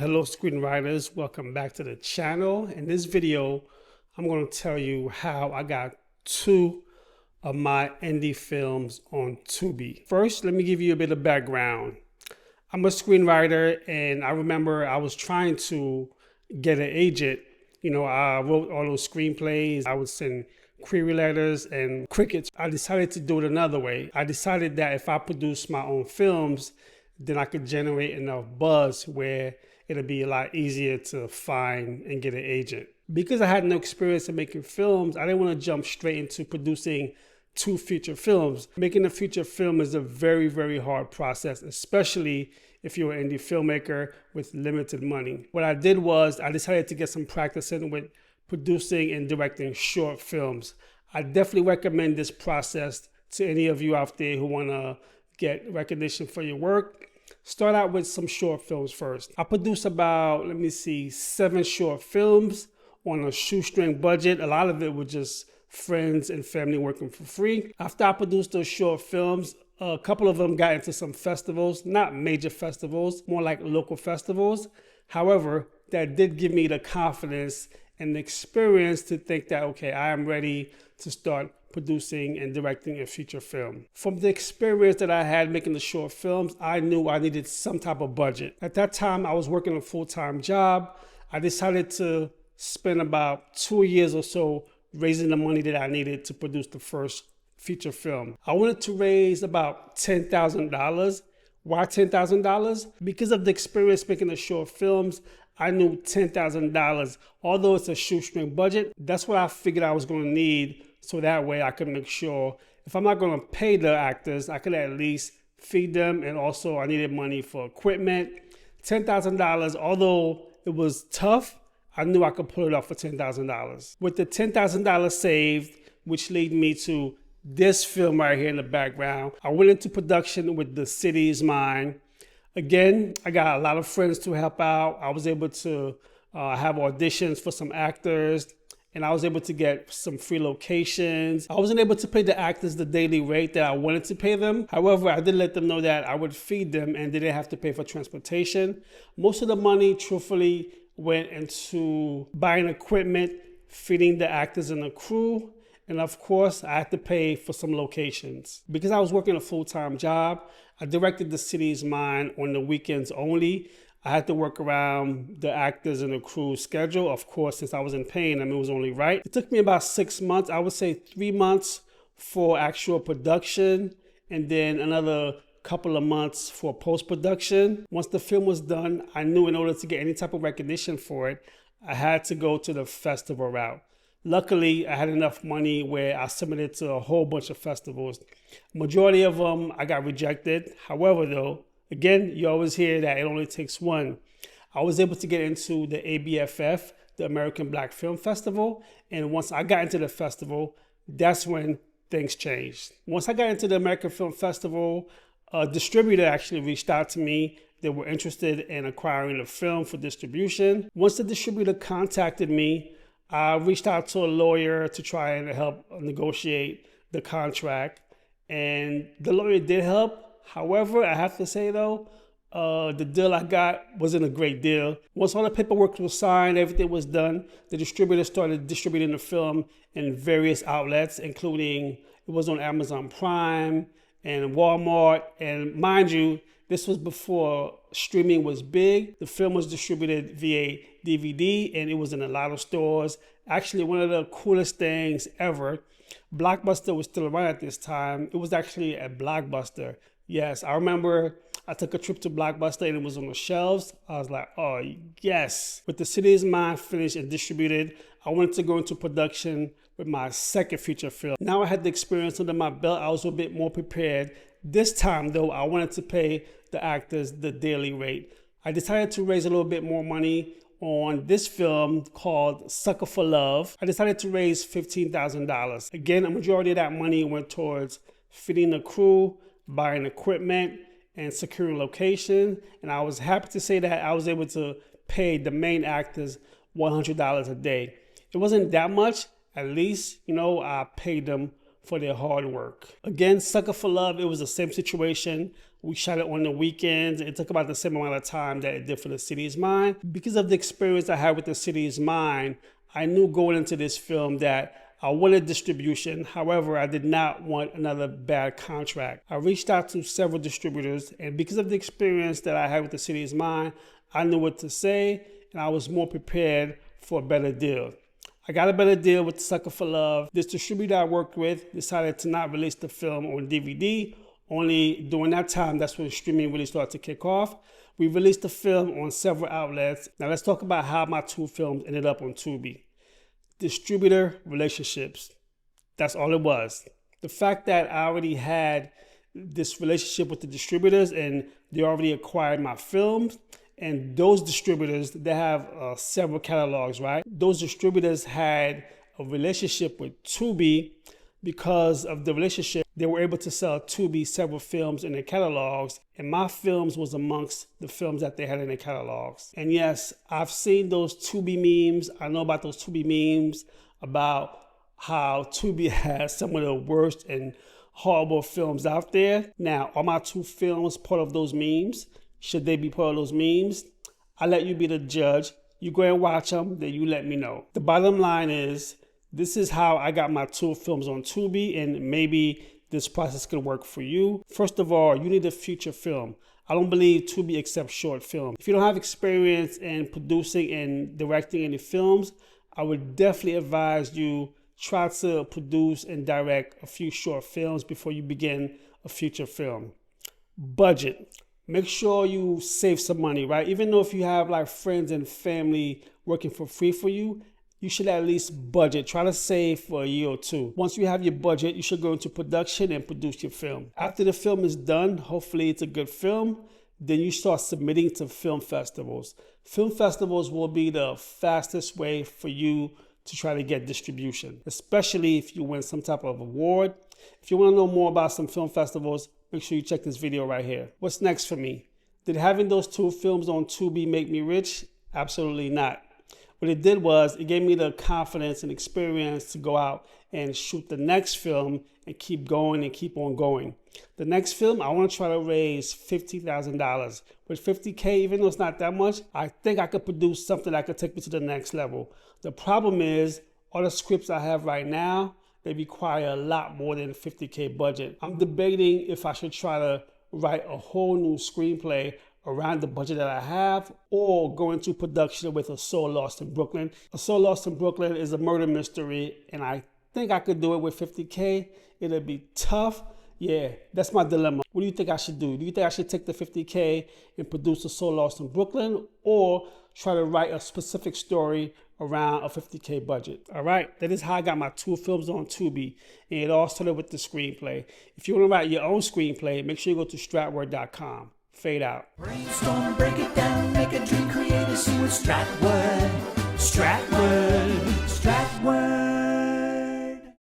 Hello screenwriters, welcome back to the channel. In this video, I'm going to tell you how I got two of my indie films on Tubi. First, let me give you a bit of background. I'm a screenwriter and I remember I was trying to get an agent. I wrote all those screenplays. I would send query letters and crickets. I decided to do it another way. I decided that if I produce my own films, then I could generate enough buzz where it'll be a lot easier to find and get an agent. Because I had no experience in making films, I didn't want to jump straight into producing two feature films. Making a feature film is a very, very hard process, especially if you're an indie filmmaker with limited money. What I did was I decided to get some practice in with producing and directing short films. I definitely recommend this process to any of you out there who want to get recognition for your work. Start out with some short films first. I produced about, 7 short films on a shoestring budget. A lot of it was just friends and family working for free. After I produced those short films, a couple of them got into some festivals, not major festivals, more like local festivals. However, that did give me the confidence and the experience to think that, okay, I am ready to start producing and directing a feature film. From the experience that I had making the short films, I knew I needed some type of budget. At that time, I was working a full-time job. I decided to spend about 2 years or so raising the money that I needed to produce the first feature film. I wanted to raise about $10,000. Why $10,000? Because of the experience making the short films, I knew $10,000, although it's a shoestring budget, that's what I figured I was going to need, so that way I could make sure if I'm not going to pay the actors, I could at least feed them, and also I needed money for equipment. $10,000, although it was tough, I knew I could pull it off for $10,000. With the $10,000 saved, which led me to this film right here in the background, I went into production with The City Is Mine. Again, I got a lot of friends to help out. I was able to have auditions for some actors, and I was able to get some free locations. I wasn't able to pay the actors the daily rate that I wanted to pay them. However, I did let them know that I would feed them and they didn't have to pay for transportation. Most of the money, truthfully, went into buying equipment, feeding the actors and the crew, and of course, I had to pay for some locations. Because I was working a full-time job, I directed The City Is Mine on the weekends only. I had to work around the actors and the crew's schedule. Of course, since I was in pain, it was only right. It took me about 6 months, I would say 3 months for actual production, and then another couple of months for post-production. Once the film was done, I knew in order to get any type of recognition for it, I had to go to the festival route. Luckily, I had enough money where I submitted to a whole bunch of festivals. Majority of them, I got rejected. However, though, again, you always hear that it only takes one. I was able to get into the ABFF, the American Black Film Festival. And once I got into the festival, that's when things changed. Once I got into the American Film Festival, a distributor actually reached out to me. They were interested in acquiring the film for distribution. Once the distributor contacted me, I reached out to a lawyer to try and help negotiate the contract. And the lawyer did help. However, I have to say though, the deal I got wasn't a great deal. Once all the paperwork was signed, everything was done, the distributor started distributing the film in various outlets, including it was on Amazon Prime and Walmart. And mind you, this was before streaming was big. The film was distributed via DVD and it was in a lot of stores. Actually, one of the coolest things ever, Blockbuster was still around at this time. It was actually a Blockbuster. Yes, I remember I took a trip to Blockbuster and it was on the shelves. I was like, oh yes. With The City Is Mine finished and distributed, I wanted to go into production with my second feature film. Now I had the experience under my belt, I was a bit more prepared. This time though, I wanted to pay the actors the daily rate. I decided to raise a little bit more money on this film called Sucker for Love. I decided to raise $15,000. Again, a majority of that money went towards feeding the crew, buying equipment, and securing location. And I was happy to say that I was able to pay the main actors $100 a day. It wasn't that much. At least, I paid them for their hard work. Again, Sucker for Love, it was the same situation. We shot it on the weekends. It took about the same amount of time that it did for The City Is Mine. Because of the experience I had with The City Is Mine, I knew going into this film that I wanted distribution. However, I did not want another bad contract. I reached out to several distributors, and because of the experience that I had with The City Is Mine, I knew what to say, and I was more prepared for a better deal. I got a better deal with Sucker for Love. This distributor I worked with decided to not release the film on DVD. Only during that time, that's when streaming really started to kick off. We released the film on several outlets. Now let's talk about how my 2 films ended up on Tubi. Distributor relationships. That's all it was. The fact that I already had this relationship with the distributors and they already acquired my films, and those distributors, they have several catalogs, right? Those distributors had a relationship with Tubi. Because of the relationship, they were able to sell Tubi several films in their catalogs, and my films was amongst the films that they had in their catalogs. And yes, I've seen those Tubi memes. I know about those Tubi memes about how Tubi has some of the worst and horrible films out there. Now, are my 2 films part of those memes? Should they be part of those memes? I'll let you be the judge. You go and watch them, then you let me know. The bottom line is, this is how I got my 2 films on Tubi, and maybe this process could work for you. First of all, you need a feature film. I don't believe Tubi accepts short film. If you don't have experience in producing and directing any films, I would definitely advise you try to produce and direct a few short films before you begin a feature film. Budget. Make sure you save some money, right? Even though if you have like friends and family working for free for you, you should at least budget. Try to save for a year or 2. Once you have your budget, you should go into production and produce your film. After the film is done, hopefully it's a good film, then you start submitting to film festivals. Film festivals will be the fastest way for you to try to get distribution, especially if you win some type of award. If you want to know more about some film festivals, make sure you check this video right here. What's next for me? Did having those 2 films on Tubi make me rich? Absolutely not. What it did was it gave me the confidence and experience to go out and shoot the next film and keep going and keep on going. The next film, I want to try to raise $50,000. With $50K, even though it's not that much, I think I could produce something that could take me to the next level. The problem is, all the scripts I have right now, they require a lot more than a $50K budget. I'm debating if I should try to write a whole new screenplay around the budget that I have, or go into production with A Soul Lost in Brooklyn. A Soul Lost in Brooklyn is a murder mystery, and I think I could do it with $50K. It'll be tough. Yeah, that's my dilemma. What do you think I should do? Do you think I should take the $50K and produce A Soul Lost in Brooklyn, or try to write a specific story around a $50K budget? All right, that is how I got my 2 films on Tubi, and it all started with the screenplay. If you want to write your own screenplay, make sure you go to stratword.com. Fade out. Brainstorm, break it down, make a dream, create a scene with Stratword.